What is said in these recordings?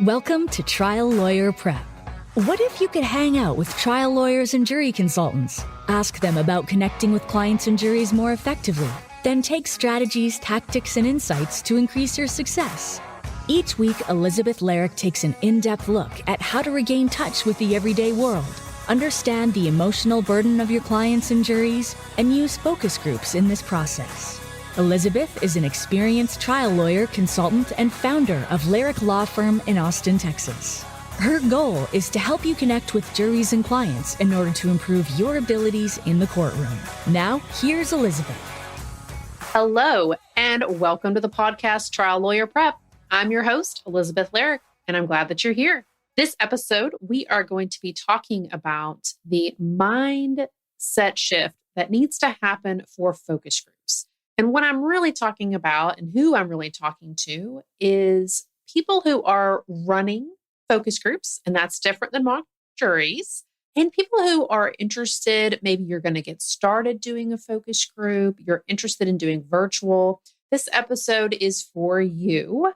Welcome to Trial Lawyer Prep. What if you could hang out with trial lawyers and jury consultants? Ask them about connecting with clients and juries more effectively. Then take strategies, tactics, and insights to increase your success. Each week, Elizabeth Lyric takes an in-depth look at how to regain touch with the everyday world, understand the emotional burden of your clients and juries, and use focus groups in this process. Elizabeth is an experienced trial lawyer, consultant, and founder of Lyric Law Firm in Austin, Texas. Her goal is to help you connect with juries and clients in order to improve your abilities in the courtroom. Now, here's Elizabeth. Hello, and welcome to the podcast Trial Lawyer Prep. I'm your host, Elizabeth Lyric, and I'm glad that you're here. This episode, we are going to be talking about the mindset shift that needs to happen for focus groups. And what I'm really talking about and who I'm really talking to is people who are running focus groups, and that's different than mock juries, and people who are interested. Maybe you're going to get started doing a focus group, you're interested in doing virtual. This episode is for you.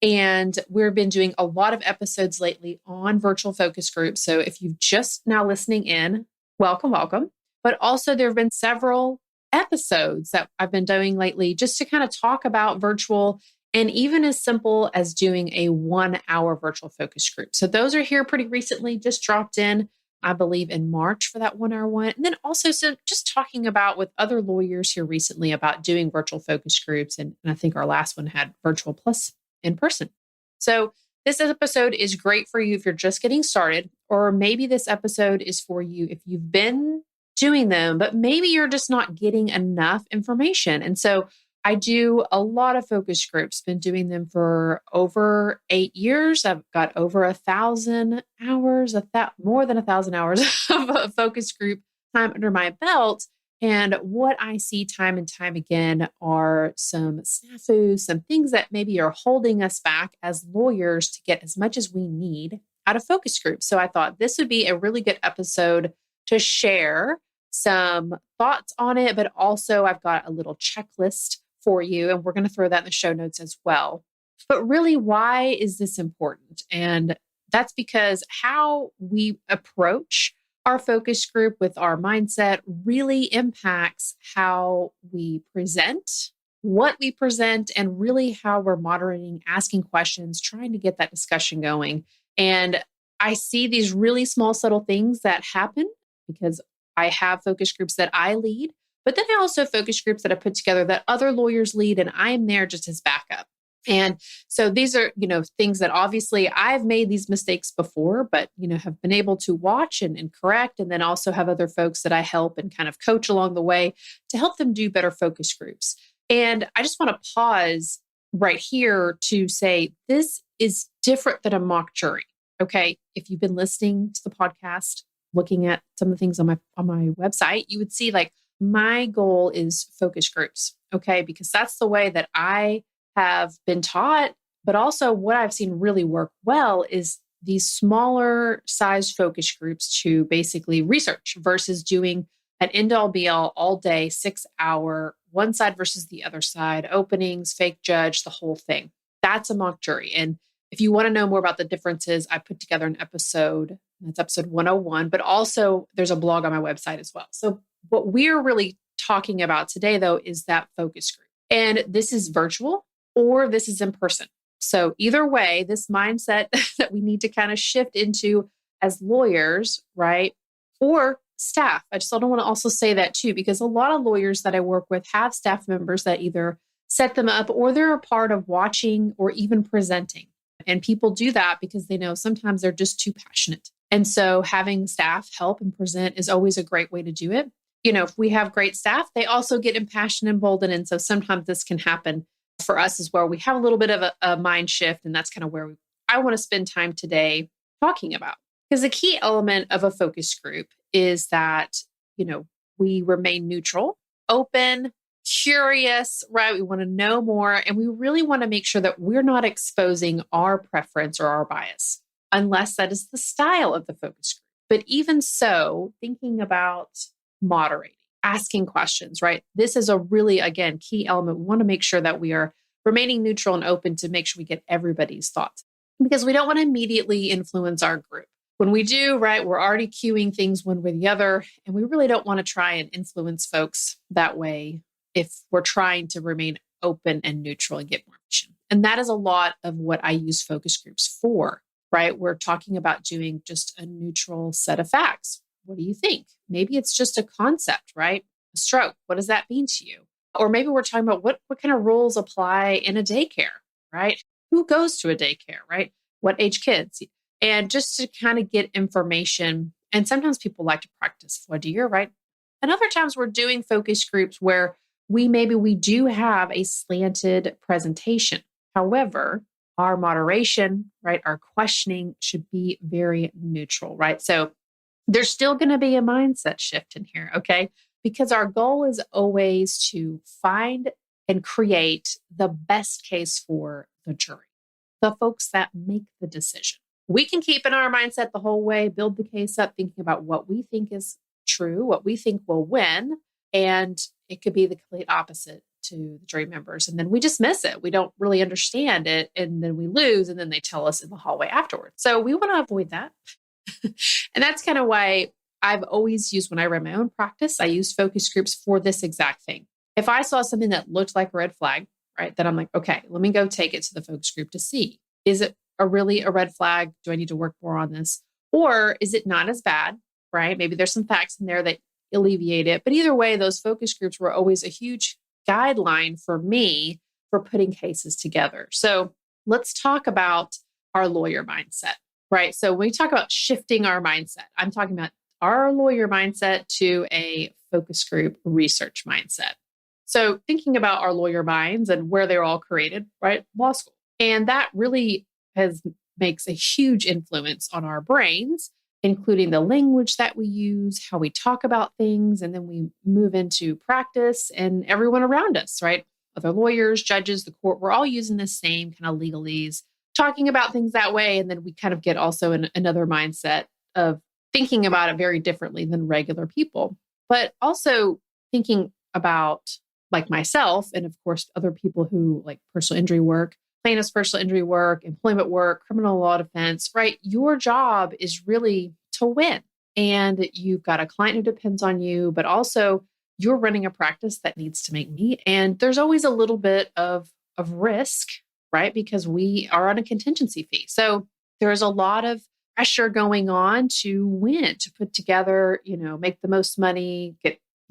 And we've been doing a lot of episodes lately on virtual focus groups. So if you've just now listening in, welcome, welcome. But also there have been several episodes that I've been doing lately just to kind of talk about virtual, and even as simple as doing a 1 hour virtual focus group. So those are here pretty recently, just dropped in, I believe in March for that 1 hour one. And then also so just talking about with other lawyers here recently about doing virtual focus groups. And I think our last one had virtual plus in person. So this episode is great for you if you're just getting started, or maybe this episode is for you if you've been doing them, but maybe you're just not getting enough information. And so I do a lot of focus groups, been doing them for over 8 years. I've got over 1,000 hours, more than 1,000 hours of a focus group time under my belt. And what I see time and time again are some snafus, some things that maybe are holding us back as lawyers to get as much as we need out of focus groups. So I thought this would be a really good episode to share some thoughts on it, but also I've got a little checklist for you, and we're going to throw that in the show notes as well. But really, why is this important? And that's because how we approach our focus group with our mindset really impacts how we present, what we present, and really how we're moderating, asking questions, trying to get that discussion going. And I see these really small, subtle things that happen because I have focus groups that I lead, but then I also have focus groups that I put together that other lawyers lead, and I am there just as backup. And so these are, things that obviously I've made these mistakes before, but, have been able to watch and correct, and then also have other folks that I help and kind of coach along the way to help them do better focus groups. And I just want to pause right here to say this is different than a mock jury. Okay. If you've been listening to the podcast, looking at some of the things on my website, you would see like my goal is focus groups. Okay. Because that's the way that I have been taught, but also what I've seen really work well is these smaller size focus groups to basically research versus doing an end-all be-all day, 6 hour, one side versus the other side, openings, fake judge, the whole thing. That's a mock jury. And if you want to know more about the differences, I put together an episode. That's episode 101, but also there's a blog on my website as well. So what we're really talking about today, though, is that focus group. And this is virtual or this is in person. So either way, this mindset that we need to kind of shift into as lawyers, right? Or staff. I just don't want to also say that too, because a lot of lawyers that I work with have staff members that either set them up or they're a part of watching or even presenting. And people do that because they know sometimes they're just too passionate. And so having staff help and present is always a great way to do it. If we have great staff, they also get impassioned and emboldened. And so sometimes this can happen for us as well. We have a little bit of a mind shift, and that's kind of where I want to spend time today talking about. Because the key element of a focus group is that, we remain neutral, open, curious, right? We want to know more. And we really want to make sure that we're not exposing our preference or our bias, unless that is the style of the focus group. But even so, thinking about moderating, asking questions, right? This is a really, again, key element. We want to make sure that we are remaining neutral and open to make sure we get everybody's thoughts. because we don't want to immediately influence our group. When we do, right, we're already cueing things one way or the other, and we really don't want to try and influence folks that way if we're trying to remain open and neutral and get more information. And that is a lot of what I use focus groups for, right? We're talking about doing just a neutral set of facts. What do you think? Maybe it's just a concept, right? A stroke. What does that mean to you? Or maybe we're talking about what kind of rules apply in a daycare, right? Who goes to a daycare, right? What age kids? And just to kind of get information. And sometimes people like to practice voir dire, right? And other times we're doing focus groups where we do have a slanted presentation. However, our moderation, right, our questioning should be very neutral, right? So there's still going to be a mindset shift in here, okay? Because our goal is always to find and create the best case for the jury, the folks that make the decision. We can keep in our mindset the whole way, build the case up, thinking about what we think is true, what we think will win. And it could be the complete opposite to the jury members. And then we just miss it. We don't really understand it. And then we lose. And then they tell us in the hallway afterwards. So we want to avoid that. And that's kind of why I've always used, when I run my own practice, I use focus groups for this exact thing. If I saw something that looked like a red flag, right, then I'm like, okay, let me go take it to the focus group to see. Is it really a red flag? Do I need to work more on this? Or is it not as bad, right? Maybe there's some facts in there that alleviate it. But either way, those focus groups were always a huge guideline for me for putting cases together. So let's talk about our lawyer mindset, right? So when we talk about shifting our mindset, I'm talking about our lawyer mindset to a focus group research mindset. So thinking about our lawyer minds and where they're all created, right? Law school. And that really makes a huge influence on our brains, including the language that we use, how we talk about things, and then we move into practice and everyone around us, right? Other lawyers, judges, the court, we're all using the same kind of legalese, talking about things that way. And then we kind of get also in another mindset of thinking about it very differently than regular people, but also thinking about, like myself, and of course, other people who like personal injury work, plaintiff's personal injury work, employment work, criminal law defense, right? Your job is really to win. And you've got a client who depends on you, but also you're running a practice that needs to make money. And there's always a little bit of risk, right? Because we are on a contingency fee. So there's a lot of pressure going on to win, to put together, make the most money,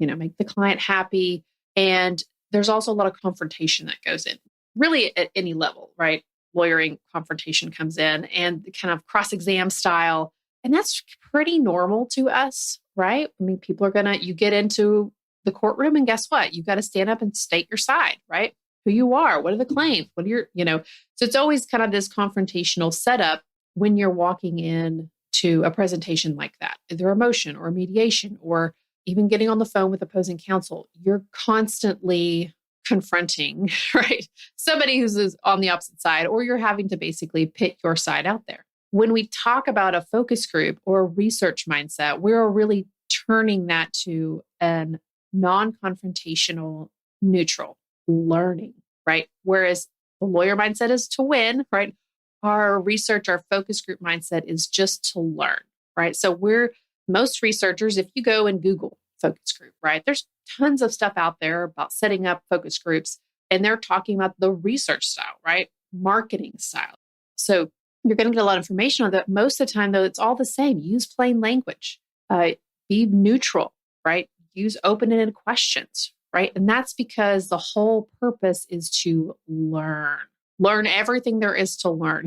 make the client happy. And there's also a lot of confrontation that goes in, really at any level, right? Lawyering confrontation comes in and the kind of cross-exam style. And that's pretty normal to us, right? I mean, people are you get into the courtroom and guess what? You got to stand up and state your side, right? Who you are, what are the claims? What are your, so it's always kind of this confrontational setup when you're walking in to a presentation like that, either a motion or a mediation, or even getting on the phone with opposing counsel. You're constantly confronting, right? Somebody who's on the opposite side, or you're having to basically pit your side out there. When we talk about a focus group or a research mindset, we're really turning that to an non-confrontational, neutral learning, right? Whereas the lawyer mindset is to win, right? Our research, our focus group mindset is just to learn, right? So most researchers, if you go and Google focus group, right? There's tons of stuff out there about setting up focus groups, and they're talking about the research style, right? Marketing style. So you're going to get a lot of information on that. Most of the time, though, it's all the same. Use plain language. Be neutral, right? Use open-ended questions, right? And that's because the whole purpose is to learn. Learn everything there is to learn,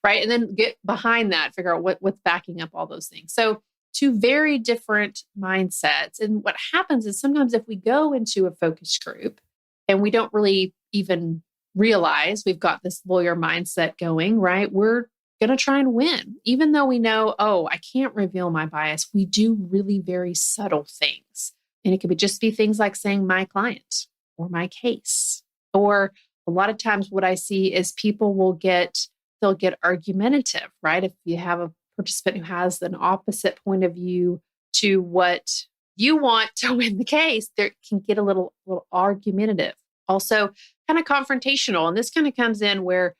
right? And then get behind that, figure out what's backing up all those things. So two very different mindsets. And what happens is sometimes if we go into a focus group and we don't really even realize we've got this lawyer mindset going, right? We're going to try and win. Even though we know, I can't reveal my bias, we do really very subtle things. And it could just be things like saying my client or my case. Or a lot of times what I see is people they'll get argumentative, right? If you have a participant who has an opposite point of view to what you want to win the case, they can get a little argumentative. Also kind of confrontational. And this kind of comes in where,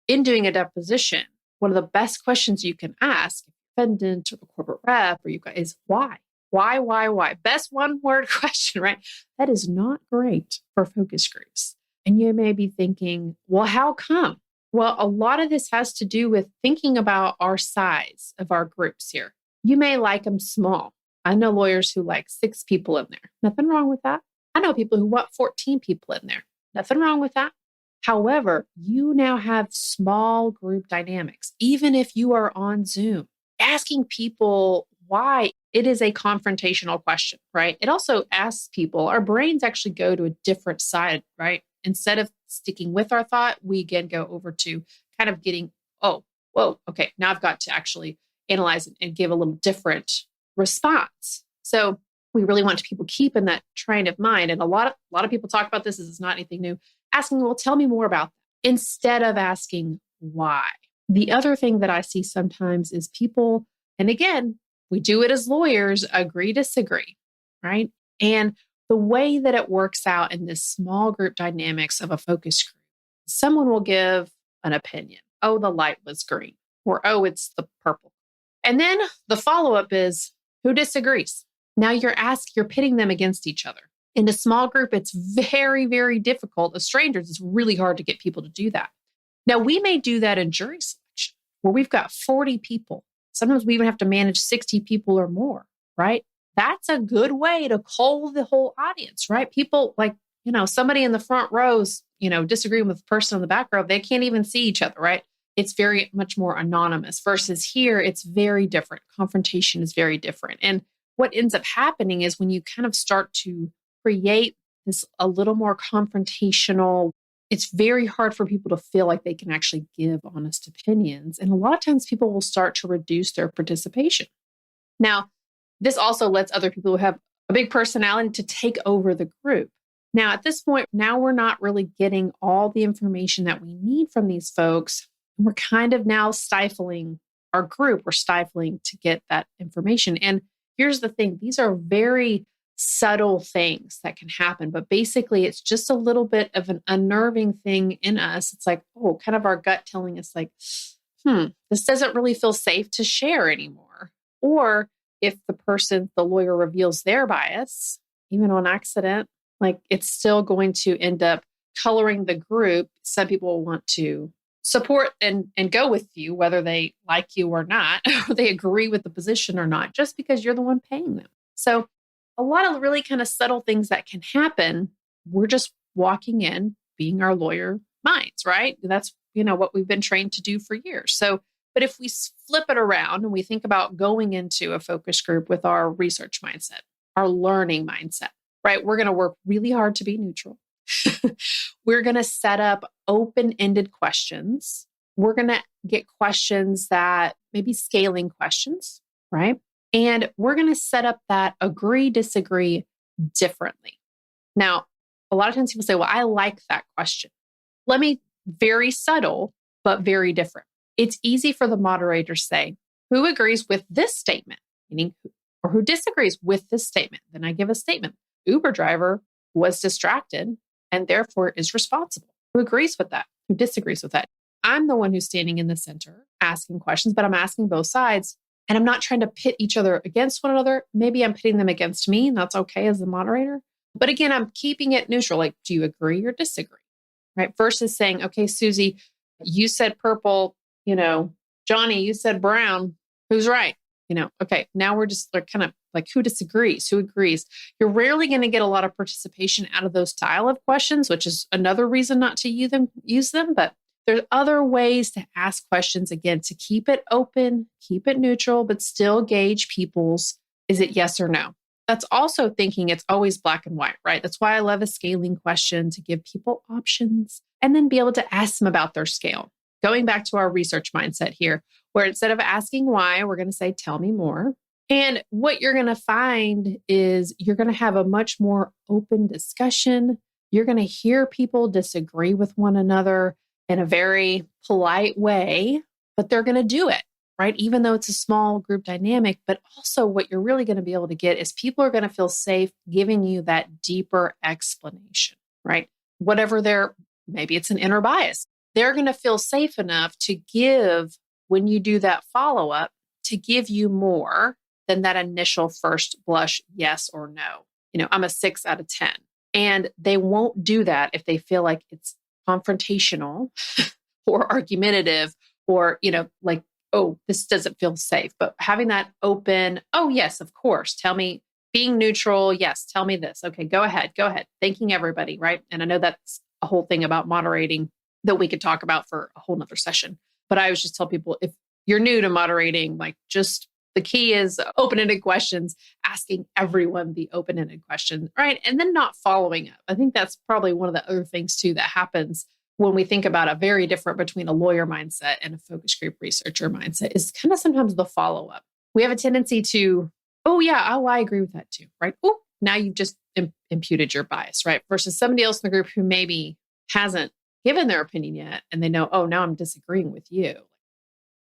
in doing a deposition, one of the best questions you can ask a defendant or the corporate rep or you guys is why? Why? Best one word question, right? That is not great for focus groups. And you may be thinking, well, how come? Well, a lot of this has to do with thinking about our size of our groups here. You may like them small. I know lawyers who like 6 people in there. Nothing wrong with that. I know people who want 14 people in there. Nothing wrong with that. However, you now have small group dynamics, even if you are on Zoom. Asking people why, it is a confrontational question, right? It also asks people, our brains actually go to a different side, right? Instead of sticking with our thought, we again go over to kind of getting, oh, whoa, okay, now I've got to actually analyze and give a little different response. So we really want people keep in that train of mind. And a lot of people talk about this. This is not anything new. Asking, well, tell me more about that, instead of asking why. The other thing that I see sometimes is people, and again, we do it as lawyers, agree, disagree, right? And the way that it works out in this small group dynamics of a focus group, someone will give an opinion. Oh, the light was green, or oh, it's the purple. And then the follow-up is, who disagrees? Now you're pitting them against each other. In a small group, it's very, very difficult. As strangers, it's really hard to get people to do that. Now, we may do that in jury selection, where we've got 40 people. Sometimes we even have to manage 60 people or more, right? That's a good way to cull the whole audience, right? People like, somebody in the front rows, disagreeing with the person in the back row, they can't even see each other, right? It's very much more anonymous versus here, it's very different. Confrontation is very different. And what ends up happening is when you kind of start to create this a little more confrontational, it's very hard for people to feel like they can actually give honest opinions. And a lot of times people will start to reduce their participation. Now, this also lets other people who have a big personality to take over the group. Now, at this point, now we're not really getting all the information that we need from these folks. We're kind of now stifling our group. We're stifling to get that information. And here's the thing. These are very subtle things that can happen, but basically it's just a little bit of an unnerving thing in us. It's like, oh, kind of our gut telling us like, this doesn't really feel safe to share anymore. Or if the lawyer reveals their bias, even on accident, like it's still going to end up coloring the group. Some people want to support and go with you, whether they like you or not, or they agree with the position or not, just because you're the one paying them. So a lot of really kind of subtle things that can happen. We're just walking in, being our lawyer minds, right? That's, what we've been trained to do for years. So, but if we flip it around and we think about going into a focus group with our research mindset, our learning mindset, right? We're going to work really hard to be neutral. We're going to set up open-ended questions. We're going to get questions that maybe scaling questions, right? And we're going to set up that agree, disagree differently. Now, a lot of times people say, well, I like that question. Let me, very subtle, but very different. It's easy for the moderator to say, who agrees with this statement? Meaning, or who disagrees with this statement? Then I give a statement. Uber driver was distracted and therefore is responsible. Who agrees with that? Who disagrees with that? I'm the one who's standing in the center asking questions, but I'm asking both sides. And I'm not trying to pit each other against one another. Maybe I'm pitting them against me, and that's okay as the moderator. But again, I'm keeping it neutral. Like, do you agree or disagree? Right? Versus saying, okay, Susie, you said purple, Johnny, you said brown. Who's right? Okay, now we're just kind of like, who disagrees? Who agrees? You're rarely going to get a lot of participation out of those style of questions, which is another reason not to use them. But there's other ways to ask questions, again, to keep it open, keep it neutral, but still gauge people's, is it yes or no? That's also thinking it's always black and white, right? That's why I love a scaling question, to give people options and then be able to ask them about their scale. Going back to our research mindset here, where instead of asking why, we're going to say, tell me more. And what you're going to find is you're going to have a much more open discussion. You're going to hear people disagree with one another in a very polite way, but they're going to do it, right? Even though it's a small group dynamic, but also what you're really going to be able to get is people are going to feel safe giving you that deeper explanation, right? Whatever maybe it's an inner bias. they're going to feel safe enough to give, when you do that follow-up, to give you more than that initial first blush yes or no. I'm a 6 out of 10. And they won't do that if they feel like it's confrontational or argumentative or, like, oh, this doesn't feel safe. But having that open, oh, yes, of course. Tell me, being neutral. Yes, tell me this. Okay, go ahead. Thanking everybody, right? And I know that's a whole thing about moderating that we could talk about for a whole nother session. But I always just tell people, if you're new to moderating, like, just the key is open-ended questions, asking everyone the open-ended question, right? And then not following up. I think that's probably one of the other things too that happens when we think about a very different between a lawyer mindset and a focus group researcher mindset is kind of sometimes the follow-up. We have a tendency to, oh yeah, oh, I agree with that too, right? Oh, now you've just imputed your bias, right? Versus somebody else in the group who maybe hasn't given their opinion yet and they know, oh, now I'm disagreeing with you.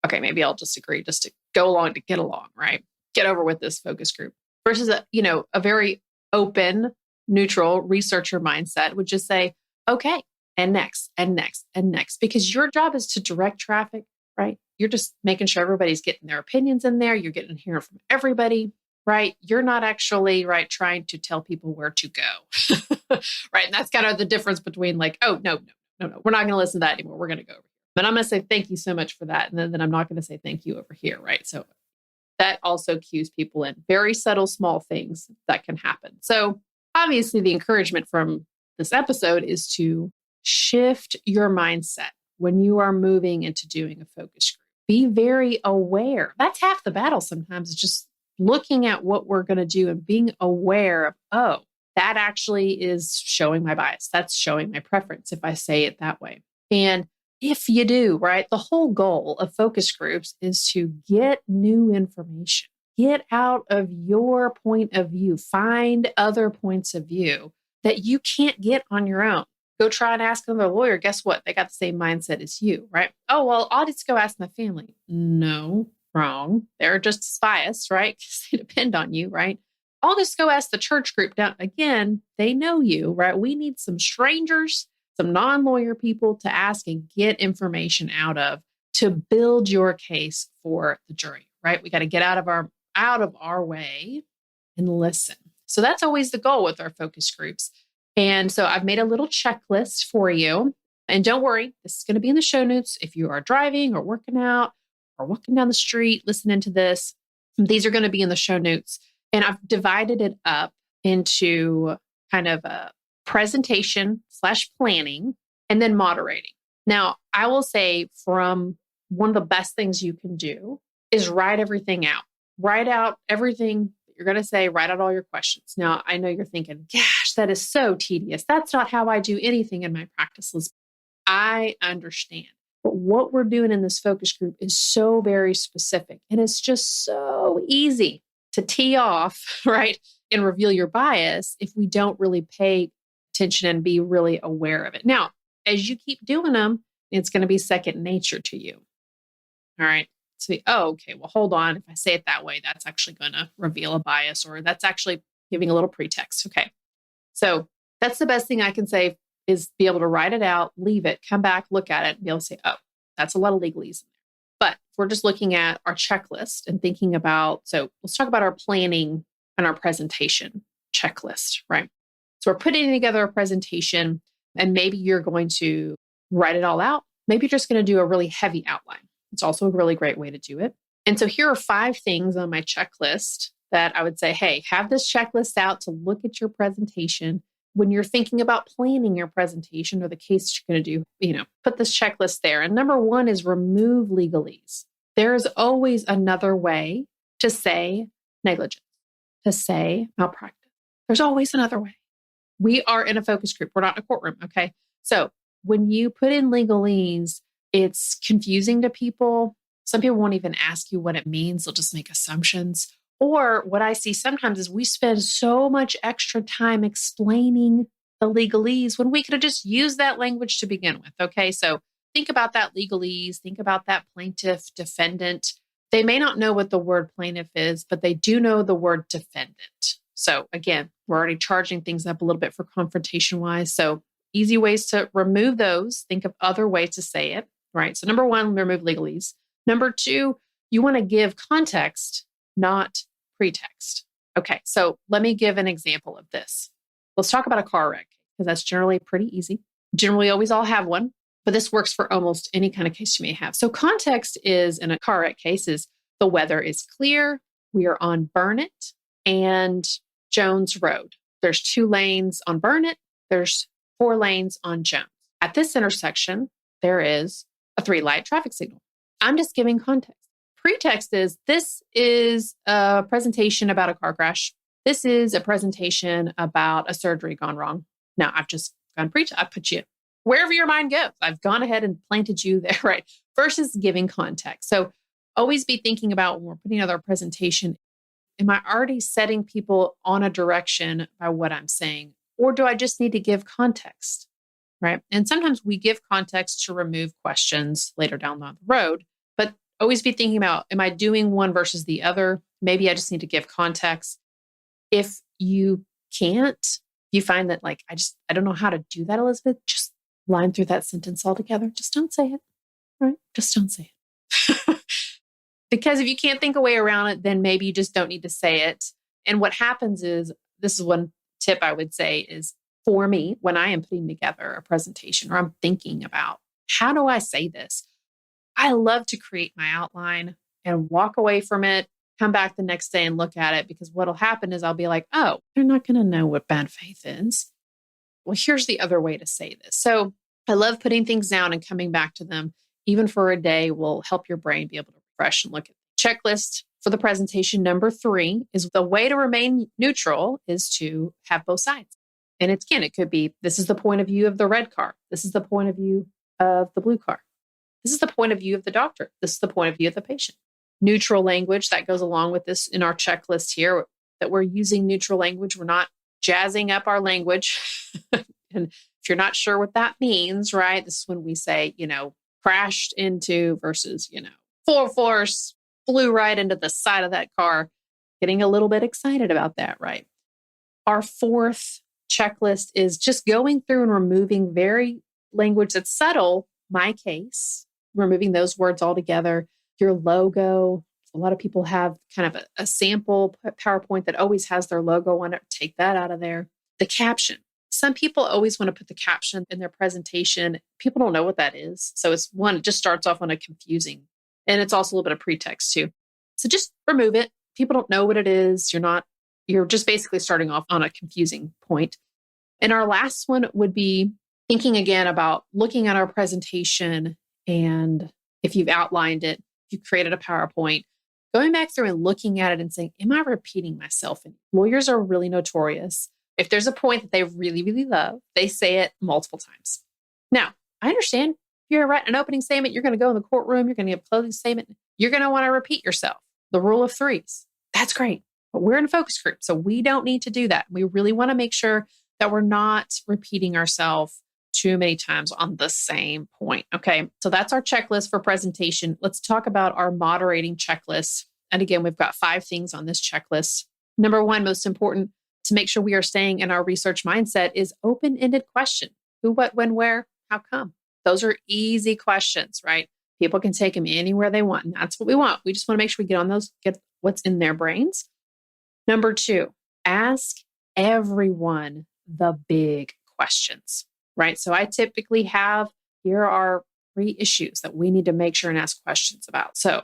Okay, maybe I'll just agree just to go along to get along, right? Get over with this focus group. Versus a very open, neutral researcher mindset would just say, okay, and next, and next, and next, because your job is to direct traffic, right? You're just making sure everybody's getting their opinions in there. You're getting hearing from everybody, right? You're not actually, right, trying to tell people where to go, right? And that's kind of the difference between like, oh, no, we're not going to listen to that anymore. We're going to go over here. But I'm going to say thank you so much for that. And then I'm not going to say thank you over here, right? So that also cues people in. Very subtle, small things that can happen. So obviously the encouragement from this episode is to shift your mindset when you are moving into doing a focus group. Be very aware. That's half the battle sometimes. It's just looking at what we're going to do and being aware of, oh, that actually is showing my bias. That's showing my preference if I say it that way. And if you do, right, the whole goal of focus groups is to get new information, get out of your point of view, find other points of view that you can't get on your own. Go try and ask another lawyer. Guess what? They got the same mindset as you, right? Oh, well, I'll just go ask my family. No, wrong. They're just as biased, right? Because they depend on you, right? I'll just go ask the church group down. Again, they know you, right? We need some strangers, some non-lawyer people to ask and get information out of to build your case for the jury, right? We got to get out of our way and listen. So that's always the goal with our focus groups. And so I've made a little checklist for you. And don't worry, this is going to be in the show notes. If you are driving or working out or walking down the street, listening to this, these are going to be in the show notes. And I've divided it up into kind of a presentation / planning and then moderating. Now, I will say from one of the best things you can do is write everything out. Write out everything that you're going to say, write out all your questions. Now, I know you're thinking, gosh, that is so tedious. That's not how I do anything in my practice, Liz. I understand. But what we're doing in this focus group is so very specific. And it's just so easy to tee off, right, and reveal your bias if we don't really pay attention and be really aware of it. Now, as you keep doing them, it's going to be second nature to you. All right. So, okay, well, hold on. If I say it that way, that's actually going to reveal a bias, or that's actually giving a little pretext. Okay. So that's the best thing I can say is be able to write it out, leave it, come back, look at it, and be able to say, oh, that's a lot of legalese in there. But if we're just looking at our checklist and thinking about, so let's talk about our planning and our presentation checklist, right? So we're putting together a presentation and maybe you're going to write it all out. Maybe you're just going to do a really heavy outline. It's also a really great way to do it. And so here are 5 things on my checklist that I would say, hey, have this checklist out to look at your presentation. When you're thinking about planning your presentation or the case you're going to do, put this checklist there. And number 1 is remove legalese. There is always another way to say negligence, to say malpractice. There's always another way. We are in a focus group. We're not in a courtroom. Okay. So when you put in legalese, it's confusing to people. Some people won't even ask you what it means. They'll just make assumptions. Or what I see sometimes is we spend so much extra time explaining the legalese when we could have just used that language to begin with. Okay. So think about that legalese. Think about that plaintiff, defendant. They may not know what the word plaintiff is, but they do know the word defendant. So again, we're already charging things up a little bit for confrontation wise. So easy ways to remove those. Think of other ways to say it, right? So number one, remove legalese. Number two, you want to give context, not pretext. Okay, so let me give an example of this. Let's talk about a car wreck, because that's generally pretty easy. Generally, always all have one, but this works for almost any kind of case you may have. So context is, in a car wreck case, is the weather is clear, we are on Burnett and Jones Road. There's 2 lanes on Burnett, there's 4 lanes on Jones. At this intersection, there is a 3-light traffic signal. I'm just giving context. Pretext is, this is a presentation about a car crash. This is a presentation about a surgery gone wrong. Now, I've just gone I put you wherever your mind goes. I've gone ahead and planted you there, right? Versus giving context. So always be thinking about when we're putting together a presentation, am I already setting people on a direction by what I'm saying? Or do I just need to give context, right? And sometimes we give context to remove questions later down the road, but always be thinking about, am I doing one versus the other? Maybe I just need to give context. If you can't, you find that like, I don't know how to do that, Elizabeth, just line through that sentence altogether. Just don't say it, right? Just don't say it. Because if you can't think a way around it, then maybe you just don't need to say it. And what happens is, this is one tip I would say is, for me, when I am putting together a presentation or I'm thinking about, how do I say this? I love to create my outline and walk away from it, come back the next day and look at it, because what'll happen is I'll be like, oh, they're not going to know what bad faith is. Well, here's the other way to say this. So I love putting things down and coming back to them, even for a day, will help your brain be able to refresh and look at the checklist for the presentation. Number 3 is, the way to remain neutral is to have both sides. And it could be, this is the point of view of the red car. This is the point of view of the blue car. This is the point of view of the doctor. This is the point of view of the patient. Neutral language, that goes along with this in our checklist here, that we're using neutral language. We're not jazzing up our language. And if you're not sure what that means, right? This is when we say, crashed into versus, full force, flew right into the side of that car. Getting a little bit excited about that, right? Our 4th checklist is just going through and removing very language that's subtle. My case, removing those words altogether. Your logo. A lot of people have kind of a sample PowerPoint that always has their logo on it. Take that out of there. The caption. Some people always want to put the caption in their presentation. People don't know what that is. So it just starts off on a confusing, and it's also a little bit of pretext too. So just remove it. People don't know what it is. You're just basically starting off on a confusing point. And our last one would be thinking again about looking at our presentation, and if you've outlined it, if you created a PowerPoint, going back through and looking at it and saying, am I repeating myself? And lawyers are really notorious. If there's a point that they really, really love, they say it multiple times. Now, I understand if you're writing an opening statement, you're going to go in the courtroom, you're going to give a closing statement, you're going to want to repeat yourself. The rule of 3s. That's great. But we're in a focus group, so we don't need to do that. We really want to make sure that we're not repeating ourselves too many times on the same point. Okay, so that's our checklist for presentation. Let's talk about our moderating checklist. And again, we've got 5 things on this checklist. Number 1, most important, to make sure we are staying in our research mindset, is open-ended question. Who, what, when, where, how come? Those are easy questions, right? People can take them anywhere they want. And that's what we want. We just want to make sure we get on those, get what's in their brains. Number 2, ask everyone the big questions, right? So I typically have, here are 3 issues that we need to make sure and ask questions about. So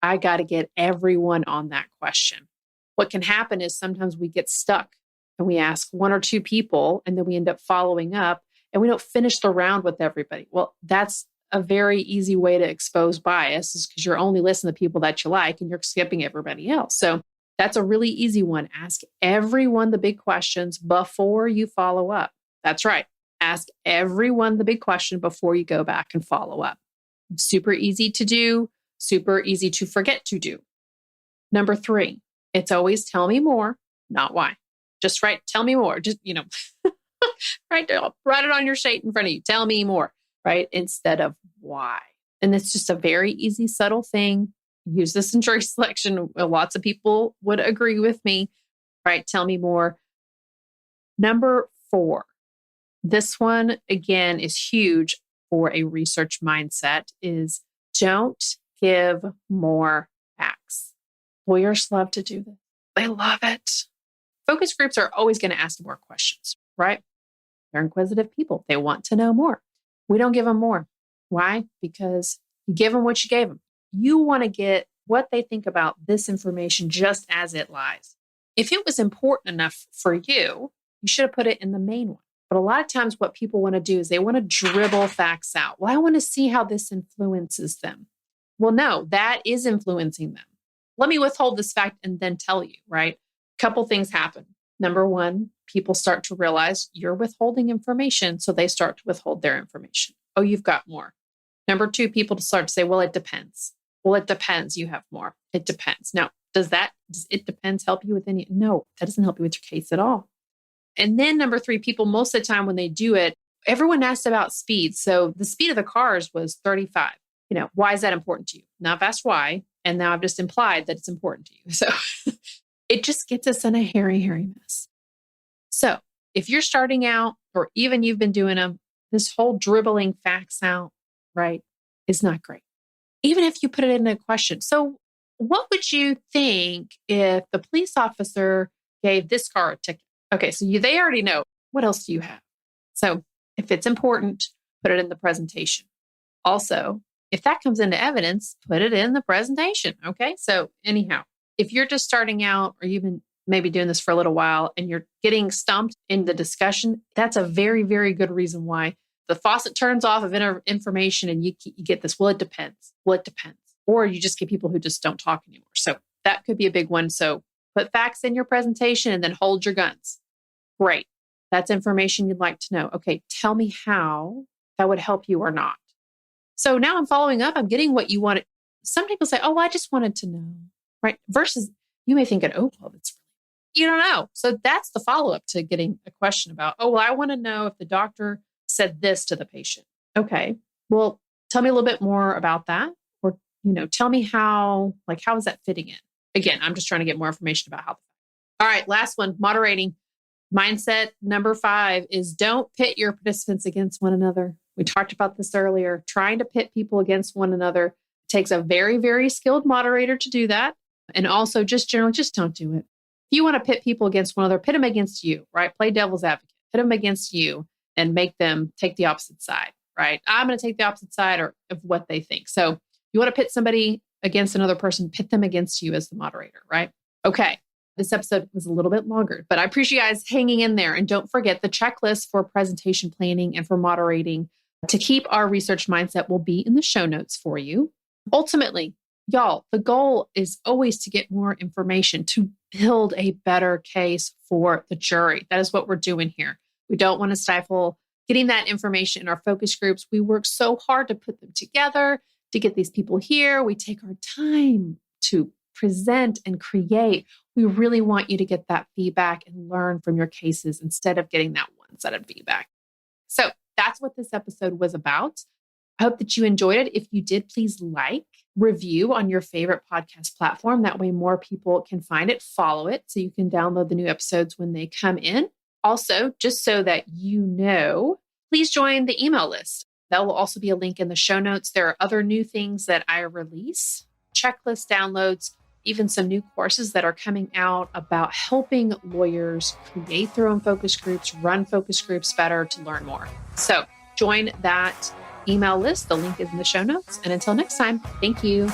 I got to get everyone on that question. What can happen is sometimes we get stuck and we ask 1 or 2 people, and then we end up following up and we don't finish the round with everybody. Well, that's a very easy way to expose bias, is because you're only listening to people that you like and you're skipping everybody else. So that's a really easy one. Ask everyone the big questions before you follow up. That's right. Ask everyone the big question before you go back and follow up. Super easy to do, super easy to forget to do. Number 3, it's always tell me more, not why. Just write, tell me more. Just, write it on your sheet in front of you. Tell me more, right? Instead of why. And it's just a very easy, subtle thing. Use this in jury selection. Lots of people would agree with me, right? Tell me more. Number 4, This one, again, is huge for a research mindset is don't give more facts. Lawyers love to do this. They love it. Focus groups are always going to ask more questions, right? They're inquisitive people. They want to know more. We don't give them more. Why? Because you give them what you gave them. You want to get what they think about this information just as it lies. If it was important enough for you, you should have put it in the main one. But a lot of times what people want to do is they want to dribble facts out. Well, I want to see how this influences them. Well, no, that is influencing them. Let me withhold this fact and then tell you, right? Couple things happen. Number one, people start to realize you're withholding information, so they start to withhold their information. Oh, you've got more. Number two, people start to say, well, it depends. Well, it depends. You have more. It depends. Now, does it depends help you with any? No, that doesn't help you with your case at all. And then number three, people most of the time when they do it, everyone asks about speed. So the speed of the cars was 35. Why is that important to you? Now I've asked why, and now I've just implied that it's important to you. So it just gets us in a hairy mess. So if you're starting out, or even you've been doing them, this whole dribbling facts out, right, is not great. Even if you put it in a question. So what would you think if the police officer gave this car a ticket? Okay, so they already know. What else do you have? So if it's important, put it in the presentation. Also, if that comes into evidence, put it in the presentation. Okay, so anyhow, if you're just starting out or you've been maybe doing this for a little while and you're getting stumped in the discussion, that's a very, very good reason why the faucet turns off of information and you get this, well, it depends. Well, it depends. Or you just get people who just don't talk anymore. So that could be a big one. So put facts in your presentation and then hold your guns. Great. That's information you'd like to know. Okay, tell me how that would help you or not. So now I'm following up. I'm getting what you wanted. Some people say, oh, I just wanted to know, right? Versus you may think, oh, well, you don't know. So that's the follow-up to getting a question about, oh, well, I want to know if the doctor said this to the patient. Okay, well, tell me a little bit more about that. Or, tell me how is that fitting in? Again, I'm just trying to get more information about how. All right, last one, moderating. Mindset number 5 is don't pit your participants against one another. We talked about this earlier. Trying to pit people against one another takes a very, very skilled moderator to do that. And also just don't do it. If you want to pit people against one another, pit them against you, right? Play devil's advocate. Pit them against you and make them take the opposite side, right? I'm going to take the opposite side of what they think. So you want to pit somebody against another person, pit them against you as the moderator, right? Okay. This episode was a little bit longer, but I appreciate you guys hanging in there. And don't forget the checklist for presentation planning and for moderating to keep our research mindset will be in the show notes for you. Ultimately, y'all, the goal is always to get more information to build a better case for the jury. That is what we're doing here. We don't want to stifle getting that information in our focus groups. We work so hard to put them together, to get these people here. We take our time to present and create. We really want you to get that feedback and learn from your cases instead of getting that one-sided feedback. So that's what this episode was about. I hope that you enjoyed it. If you did, please review on your favorite podcast platform. That way more people can find it, follow it, so you can download the new episodes when they come in. Also, just so that you know, please join the email list. That will also be a link in the show notes. There are other new things that I release, checklist downloads, even some new courses that are coming out about helping lawyers create their own focus groups, run focus groups better to learn more. So join that email list. The link is in the show notes. And until next time, thank you.